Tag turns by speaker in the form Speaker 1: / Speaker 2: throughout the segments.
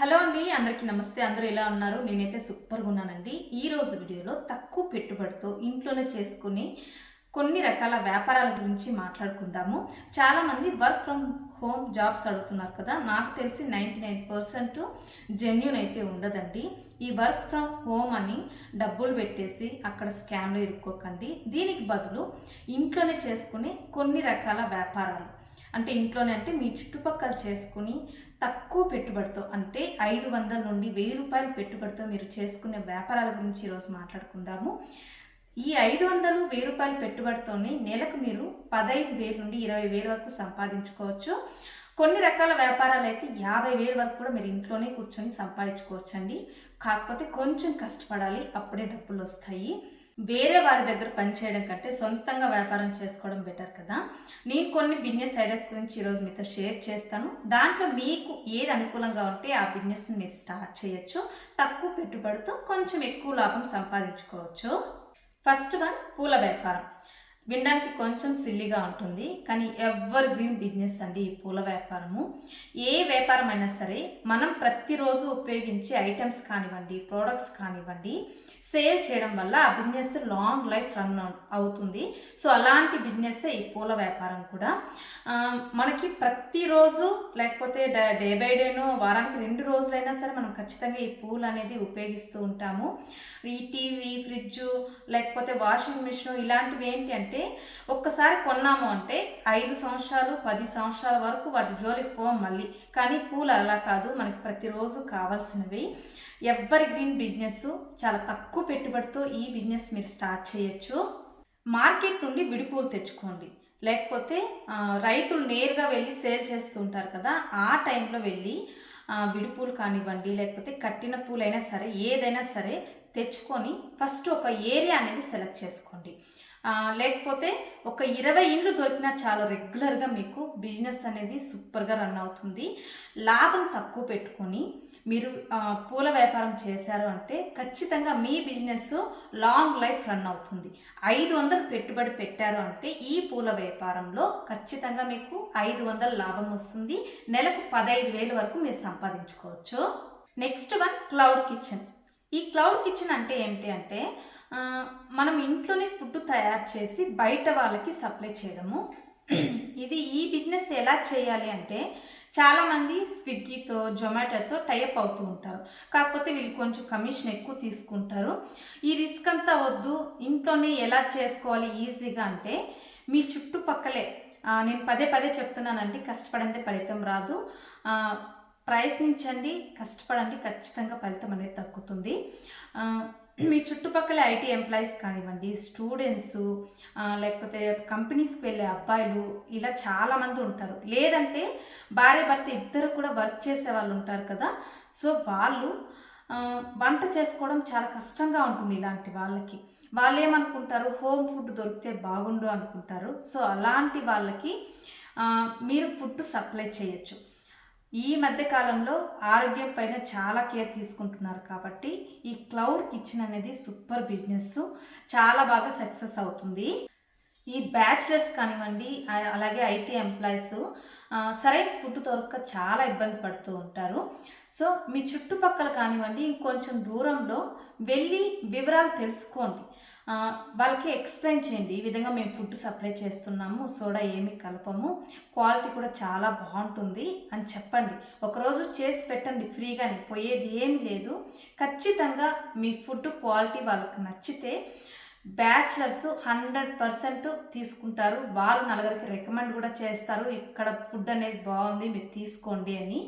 Speaker 1: Hello అండి, అందరికీ నమస్తే. అందరూ ఎలా ఉన్నారు? నేనైతే సూపర్గా ఉన్నానండి. ఈరోజు వీడియోలో తక్కువ పెట్టుబడితో ఇంట్లోనే చేసుకుని కొన్ని రకాల వ్యాపారాల గురించి మాట్లాడుకుందాము. చాలామంది వర్క్ ఫ్రమ్ హోమ్ జాబ్స్ అడుగుతున్నారు కదా. నాకు తెలిసి 99% జెన్యూన్ అయితే ఉండదండి. ఈ వర్క్ ఫ్రమ్ హోమ్ అని డబ్బులు పెట్టేసి అక్కడ స్కామ్లో ఇరుక్కోకండి. దీనికి బదులు ఇంట్లోనే చేసుకుని కొన్ని రకాల వ్యాపారాలు అంటే ఇంట్లోనే అంటే మీ చుట్టుపక్కల చేసుకుని తక్కువ పెట్టుబడితో అంటే 500 నుండి 1000 రూపాయల పెట్టుబడితో మీరు చేసుకునే వ్యాపారాల గురించి ఈరోజు మాట్లాడుకుందాము. ఈ 500 1000 రూపాయల పెట్టుబడితోనే నెలకు మీరు 15,000 నుండి 20,000 వరకు సంపాదించుకోవచ్చు. కొన్ని రకాల వ్యాపారాలు అయితే 50,000 వరకు కూడా మీరు ఇంట్లోనే కూర్చొని సంపాదించుకోవచ్చండి. కాకపోతే కొంచెం కష్టపడాలి, అప్పుడే డబ్బులు వస్తాయి. వేరే వారి దగ్గర పనిచేయడం కంటే సొంతంగా వ్యాపారం చేసుకోవడం బెటర్ కదా. నేను కొన్ని బిజినెస్ ఐడియాస్ గురించి ఈరోజు మీతో షేర్ చేస్తాను. దాంట్లో మీకు ఏది అనుకూలంగా ఉంటే ఆ బిజినెస్ని మీరు స్టార్ట్ చేయొచ్చు. తక్కువ పెట్టుబడితో కొంచెం ఎక్కువ లాభం సంపాదించుకోవచ్చు. ఫస్ట్ వన్, పూల వ్యాపారం. వినడానికి కొంచెం సిల్లీగా ఉంటుంది, కానీ ఎవర్ గ్రీన్ బిజినెస్ అండి ఈ పూల వ్యాపారము. ఏ వ్యాపారం అయినా సరే మనం ప్రతిరోజు ఉపయోగించే ఐటమ్స్ కానివ్వండి, ప్రోడక్ట్స్ కానివ్వండి, సేల్ చేయడం వల్ల ఆ బిజినెస్ లాంగ్ లైఫ్ రన్ అవుతుంది. సో అలాంటి బిజినెస్ ఈ పూల వ్యాపారం కూడా. మనకి ప్రతిరోజు లేకపోతే డే బై డేనో వారానికి 2 రోజులైనా సరే మనం ఖచ్చితంగా ఈ పూలు అనేది ఉపయోగిస్తూ ఉంటాము. ఈ టీవీ, ఫ్రిడ్జ్ లేకపోతే వాషింగ్ మిషన్ ఇలాంటివి ఏంటి అంటే ఒక్కసారి కొన్నాము అంటే 5 సంవత్సరాలు 10 సంవత్సరాల వరకు వాటి జోలికి పోవం మళ్ళీ. కానీ పూలు అలా కాదు, మనకి ప్రతిరోజు కావాల్సినవి. ఎవర్ గ్రీన్ బిజినెస్, చాలా తక్కువ పెట్టుబడితో ఈ బిజినెస్ మీరు స్టార్ట్ చేయొచ్చు. మార్కెట్ నుండి విడిపూలు తెచ్చుకోండి, లేకపోతే రైతులు నేరుగా వెళ్ళి సేల్ చేస్తూ ఉంటారు కదా, ఆ టైంలో వెళ్ళి విడిపూలు కానివ్వండి లేకపోతే కట్టిన పూలైనా సరే ఏదైనా సరే తెచ్చుకొని ఫస్ట్ ఒక ఏరియా అనేది సెలెక్ట్ చేసుకోండి. లేకపోతే ఒక 20 ఇండ్లు దొరికినా చాలా రెగ్యులర్గా మీకు బిజినెస్ అనేది సూపర్గా రన్ అవుతుంది. లాభం తక్కువ పెట్టుకొని మీరు పూల వ్యాపారం చేశారు అంటే ఖచ్చితంగా మీ బిజినెస్ లాంగ్ లైఫ్ రన్ అవుతుంది. 500 పెట్టుబడి పెట్టారు అంటే ఈ పూల వ్యాపారంలో ఖచ్చితంగా మీకు 500 లాభం వస్తుంది. నెలకు 15,000 వరకు మీరు సంపాదించుకోవచ్చు. Next one, cloud kitchen. ఈ క్లౌడ్ కిచెన్ అంటే ఏంటి అంటే మనం ఇంట్లోనే ఫుడ్ తయారు చేసి బయట వాళ్ళకి సప్లై చేయడము. ఈ బిజినెస్ ఎలా చేయాలి అంటే చాలామంది స్విగ్గీతో, జొమాటోతో టైఅప్ అవుతూ ఉంటారు. కాకపోతే వీళ్ళు కొంచెం కమిషన్ ఎక్కువ తీసుకుంటారు. ఈ రిస్క్ అంతా వద్దు, ఇంట్లోనే ఎలా చేసుకోవాలి ఈజీగా అంటే మీ చుట్టుపక్కలే, నేను పదే పదే చెప్తున్నానండి, కష్టపడందే ఫలితం రాదు. ప్రయత్నించండి, కష్టపడండి, ఖచ్చితంగా ఫలితం అనేది దక్కుతుంది. మీ చుట్టుపక్కల ఐటీ ఎంప్లాయీస్ కానివ్వండి, స్టూడెంట్స్, లేకపోతే కంపెనీస్కి వెళ్ళే అబ్బాయిలు ఇలా చాలామంది ఉంటారు. లేదంటే భార్య భర్త ఇద్దరు కూడా వర్క్ చేసే వాళ్ళు ఉంటారు కదా. సో వాళ్ళు వంట చేసుకోవడం చాలా కష్టంగా ఉంటుంది. ఇలాంటి వాళ్ళకి వాళ్ళు ఏమనుకుంటారు, హోమ్ ఫుడ్ దొరికితే బాగుండు అనుకుంటారు. సో అలాంటి వాళ్ళకి మీరు ఫుడ్ సప్లై చేయొచ్చు. ఈ మధ్య కాలంలో ఆరోగ్యం పైన చాలా కేర్ తీసుకుంటున్నారు కాబట్టి ఈ క్లౌడ్ కిచెన్ అనేది సూపర్ బిజినెస్, చాలా బాగా సక్సెస్ అవుతుంది. ఈ బ్యాచిలర్స్ కానివ్వండి, అలాగే ఐటీ ఎంప్లాయీస్ సరైన ఫుడ్ దొరక్క చాలా ఇబ్బంది పడుతూ ఉంటారు. సో మీ చుట్టుపక్కల కానివ్వండి, ఇంకొంచెం దూరంలో వెళ్ళి వివరాలు తెలుసుకోండి. వాళ్ళకి ఎక్స్ప్లెయిన్ చేయండి, ఈ విధంగా మేము ఫుడ్ సప్లై చేస్తున్నాము, సోడా ఏమి కలపము, క్వాలిటీ కూడా చాలా బాగుంటుంది అని చెప్పండి. ఒకరోజు చేసి పెట్టండి, ఫ్రీగానే, పోయేది ఏమి లేదు. ఖచ్చితంగా మీ ఫుడ్ క్వాలిటీ వాళ్ళకి నచ్చితే బ్యాచిలర్స్ 100% తీసుకుంటారు. వాళ్ళు నలుగురికి రికమెండ్ కూడా చేస్తారు, ఇక్కడ ఫుడ్ అనేది బాగుంది మీరు తీసుకోండి అని.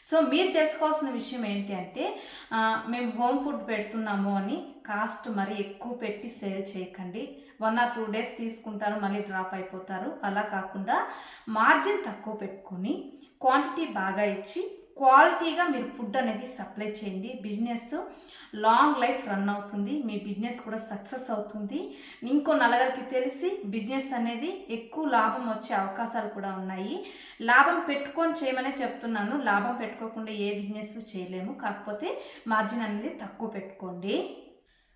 Speaker 1: సో మీరు తెలుసుకోవాల్సిన విషయం ఏంటి అంటే మేము హోమ్ ఫుడ్ పెడుతున్నాము అని కాస్ట్ మరీ ఎక్కువ పెట్టి సేల్ చేయకండి. 1 or 2 days తీసుకుంటారు, మళ్ళీ డ్రాప్ అయిపోతారు. అలా కాకుండా మార్జిన్ తక్కువ పెట్టుకొని క్వాంటిటీ బాగా ఇచ్చి క్వాలిటీగా మీరు ఫుడ్ అనేది సప్లై చేయండి. బిజినెస్ లాంగ్ లైఫ్ రన్ అవుతుంది, మీ బిజినెస్ కూడా సక్సెస్ అవుతుంది. ఇంకో నలుగురికి తెలిసి బిజినెస్ అనేది ఎక్కువ లాభం వచ్చే అవకాశాలు కూడా ఉన్నాయి. లాభం పెట్టుకొని చేయమనే చెప్తున్నాను, లాభం పెట్టుకోకుండా ఏ బిజినెస్ చేయలేము. కాకపోతే మార్జిన్ అనేది తక్కువ పెట్టుకోండి.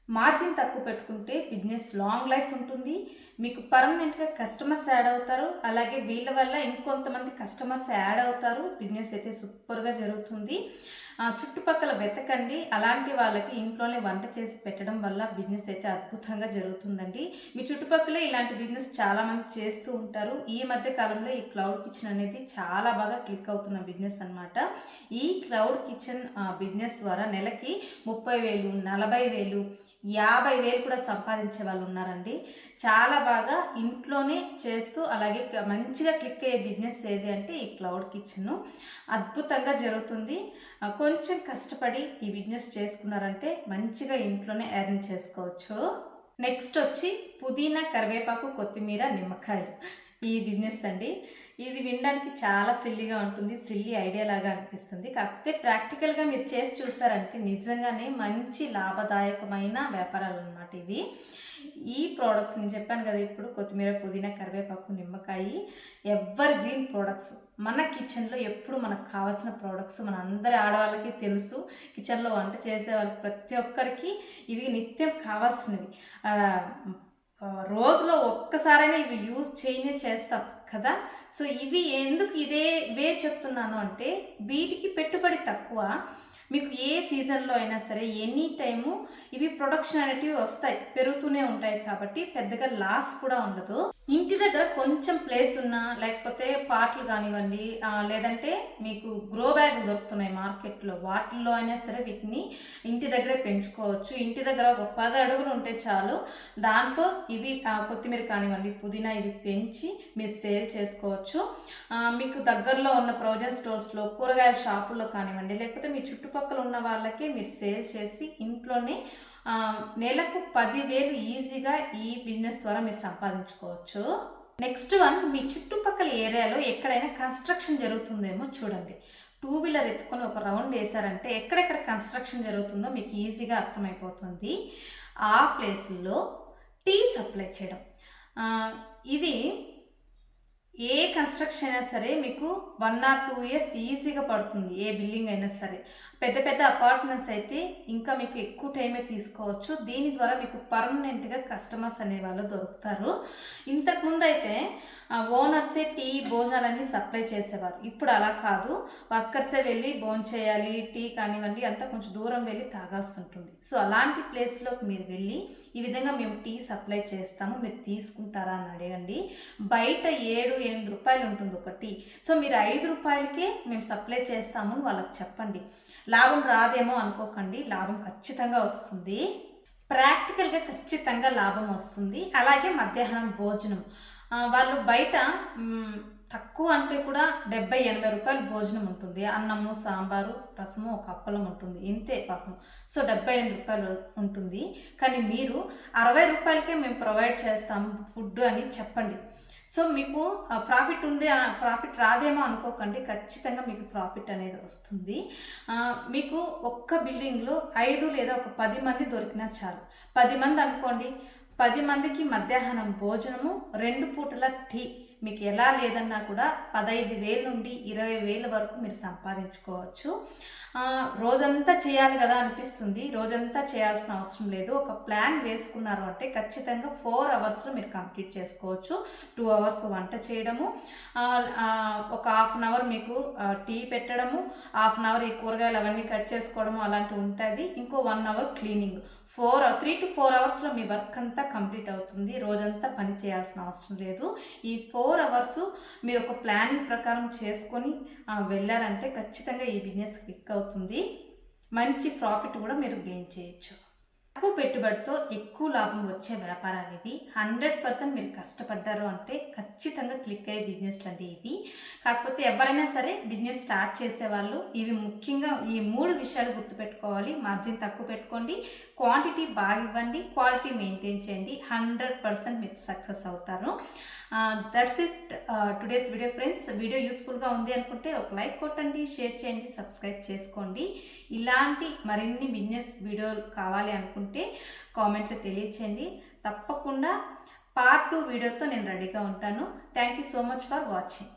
Speaker 1: మార్జిన్ తక్కువ పెట్టుకుంటే బిజినెస్ లాంగ్ లైఫ్ ఉంటుంది, మీకు పర్మనెంట్గా కస్టమర్స్ యాడ్ అవుతారు, అలాగే వీళ్ళ వల్ల ఇంకొంతమంది కస్టమర్స్ యాడ్ అవుతారు. బిజినెస్ అయితే సూపర్గా జరుగుతుంది. చుట్టుపక్కల వెతకండి. అలాంటి వాళ్ళకి ఇంట్లోనే వంట చేసి పెట్టడం వల్ల బిజినెస్ అయితే అద్భుతంగా జరుగుతుందండి. మీ చుట్టుపక్కలే ఇలాంటి బిజినెస్ చాలామంది చేస్తూ ఉంటారు. ఈ మధ్య కాలంలో ఈ క్లౌడ్ కిచెన్ అనేది చాలా బాగా క్లిక్ అవుతున్న బిజినెస్ అనమాట. ఈ క్లౌడ్ కిచెన్ బిజినెస్ ద్వారా నెలకి 30,000, 40,000, 50,000 కూడా సంపాదించే వాళ్ళు ఉన్నారండి. చాలా బాగా ఇంట్లోనే చేస్తూ అలాగే మంచిగా క్లిక్ అయ్యే బిజినెస్ ఏది అంటే ఈ క్లౌడ్ కిచెన్ అద్భుతంగా జరుగుతుంది. కొంచెం కష్టపడి ఈ బిజినెస్ చేసుకున్నారంటే మంచిగా ఇంట్లోనే ఎర్న్ చేసుకోవచ్చు. నెక్స్ట్ వచ్చి పుదీనా, కరివేపాకు, కొత్తిమీర, నిమ్మకాయలు ఈ బిజినెస్ అండి. ఇది వినడానికి చాలా సిల్లీగా ఉంటుంది, సిల్లీ ఐడియా లాగా అనిపిస్తుంది. కాకపోతే ప్రాక్టికల్గా మీరు చేసి చూసారంటే నిజంగానే మంచి లాభదాయకమైన వ్యాపారాలు అన్నమాట ఇవి. ఈ ప్రోడక్ట్స్ నేను చెప్పాను కదా, ఇప్పుడు కొత్తిమీర, పుదీనా, కరివేపాకు, నిమ్మకాయ ఎవర్ గ్రీన్ ప్రోడక్ట్స్. మన కిచెన్లో ఎప్పుడు మనకు కావాల్సిన ప్రోడక్ట్స్ మన అందరి ఆడవాళ్ళకి తెలుసు. కిచెన్లో వంట చేసే వాళ్ళకి ప్రతి ఒక్కరికి ఇవి నిత్యం కావాల్సినవి. రోజులో ఒక్కసారైనా ఇవి యూజ్ చేస్తాం కదా. సో ఇవి ఎందుకు ఇవే చెప్తున్నాను అంటే వీటికి పెట్టుబడి తక్కువ. మీకు ఏ సీజన్లో అయినా సరే ఎనీ టైము ఇవి ప్రొడక్షన్ అనేటివి వస్తాయి, పెరుగుతూనే ఉంటాయి. కాబట్టి పెద్దగా లాస్ కూడా ఉండదు. ఇంటి దగ్గర కొంచెం ప్లేస్ ఉన్నా లేకపోతే పాట్లు కానివ్వండి, లేదంటే మీకు గ్రో బ్యాగ్ దొరుకుతున్నాయి మార్కెట్లో, వాటిల్లో అయినా సరే వీటిని ఇంటి దగ్గరే పెంచుకోవచ్చు. ఇంటి దగ్గర ఒక 10 అడుగులు ఉంటే చాలు. దాంట్లో ఇవి కొత్తిమీర కానివ్వండి, పుదీనా ఇవి పెంచి మీరు సేల్ చేసుకోవచ్చు. మీకు దగ్గరలో ఉన్న ప్రొవిజన్ స్టోర్స్లో, కూరగాయల షాపుల్లో కానివ్వండి, లేకపోతే మీ చుట్టుపక్కల ఉన్న వాళ్ళకే మీరు సేల్ చేసి ఇంట్లోనే నెలకు 10,000 ఈజీగా ఈ బిజినెస్ ద్వారా మీరు సంపాదించుకోవచ్చు. నెక్స్ట్ వన్, మీ చుట్టుపక్కల ఏరియాలో ఎక్కడైనా కన్స్ట్రక్షన్ జరుగుతుందేమో చూడండి. 2 వీలర్ ఎత్తుకొని ఒక రౌండ్ వేసారంటే ఎక్కడెక్కడ కన్స్ట్రక్షన్ జరుగుతుందో మీకు ఈజీగా అర్థమైపోతుంది. ఆ ప్లేస్లో టీ సప్లై చేయడం. ఇది ఏ కన్స్ట్రక్షన్ అయినా సరే మీకు 1 or 2 years ఈజీగా పడుతుంది. ఏ బిల్డింగ్ అయినా సరే. పెద్ద పెద్ద అపార్ట్మెంట్స్ అయితే ఇంకా మీకు ఎక్కువ టైమే తీసుకోవచ్చు. దీని ద్వారా మీకు పర్మనెంట్గా కస్టమర్స్ అనేవాళ్ళు దొరుకుతారు. ఇంతకుముందు అయితే ఓనర్సే టీ, భోజనాలన్నీ సప్లై చేసేవారు. ఇప్పుడు అలా కాదు, వర్కర్సే వెళ్ళి భోజనం చేయాలి, టీ కానివ్వండి అంతా కొంచెం దూరం వెళ్ళి తాగాల్సి ఉంటుంది. సో అలాంటి ప్లేస్లోకి మీరు వెళ్ళి ఈ విధంగా మేము టీ సప్లై చేస్తాము, మీరు తీసుకుంటారా అని అడగండి. బయట 7-8 రూపాయలు ఉంటుంది ఒక టీ. సో మీరు 5 రూపాయలకే మేము సప్లై చేస్తాము అని వాళ్ళకి చెప్పండి. లాభం రాదేమో అనుకోకండి, లాభం ఖచ్చితంగా వస్తుంది. ప్రాక్టికల్గా ఖచ్చితంగా లాభం వస్తుంది. అలాగే మధ్యాహ్నం భోజనం, వాళ్ళు బయట తక్కువ అంటే కూడా 70-80 రూపాయలు భోజనం ఉంటుంది. అన్నము, సాంబారు, రసము, ఒక అప్పలం ఉంటుంది, ఇంతే పాపం. సో 78 రూపాయలు ఉంటుంది. కానీ మీరు 60 రూపాయలకే మేము ప్రొవైడ్ చేస్తాము ఫుడ్ అని చెప్పండి. సో మీకు ప్రాఫిట్ రాదేమో అనుకోకండి, ఖచ్చితంగా మీకు ప్రాఫిట్ అనేది వస్తుంది. మీకు ఒక్క బిల్డింగ్లో 5 లేదా ఒక 10 మంది దొరికినా చాలు. 10 మంది అనుకోండి, 10 మందికి మధ్యాహ్నం భోజనము, 2 పూటల టీ. మీకు ఎలా లేదన్నా కూడా 15,000 నుండి 20,000 వరకు మీరు సంపాదించుకోవచ్చు. రోజంతా చేయాలి కదా అనిపిస్తుంది. రోజంతా చేయాల్సిన అవసరం లేదు. ఒక ప్లాన్ వేసుకున్నారు అంటే ఖచ్చితంగా 4 అవర్స్లో మీరు కంప్లీట్ చేసుకోవచ్చు. 2 అవర్స్ వంట చేయడము, ఒక 1/2 అవర్ మీకు టీ పెట్టడము, 1/2 అవర్ ఈ కూరగాయలు అవన్నీ కట్ చేసుకోవడము అలాంటివి ఉంటుంది. ఇంకో 1 అవర్ క్లీనింగ్. 3 to 4 అవర్స్లో మీ వర్క్ అంతా కంప్లీట్ అవుతుంది. రోజంతా పని చేయాల్సిన అవసరం లేదు. ఈ 4 అవర్స్ మీరు ఒక ప్లానింగ్ ప్రకారం చేసుకొని వెళ్ళారంటే ఖచ్చితంగా ఈ బిజినెస్ క్లిక్ అవుతుంది. మంచి ప్రాఫిట్ కూడా మీరు గెయిన్ చేయొచ్చు. తక్కువ పెట్టుబడితో ఎక్కువ లాభం వచ్చే వ్యాపారాలు ఇవి. 100% మీరు కష్టపడ్డారు అంటే ఖచ్చితంగా క్లిక్ అయ్యే బిజినెస్లు అండి ఇవి. కాకపోతే ఎవరైనా సరే బిజినెస్ స్టార్ట్ చేసేవాళ్ళు ఇవి ముఖ్యంగా ఈ 3 విషయాలు గుర్తుపెట్టుకోవాలి. మార్జిన్ తక్కువ పెట్టుకోండి, క్వాంటిటీ బాగా ఇవ్వండి, క్వాలిటీ మెయింటైన్ చేయండి. 100% మీరు సక్సెస్ అవుతారు. That's it today's video friends. Video యూస్ఫుల్గా ఉంది అనుకుంటే ఒక లైక్ కొట్టండి, షేర్ చేయండి, సబ్స్క్రైబ్ చేసుకోండి. ఇలాంటి మరిన్ని బిజినెస్ వీడియోలు కావాలి అనుకుంటే కామెంట్లో తెలియచేయండి. తప్పకుండా పార్ట్ 2 వీడియోస్తో నేను రెడీగా ఉంటాను. Thank you so much for watching.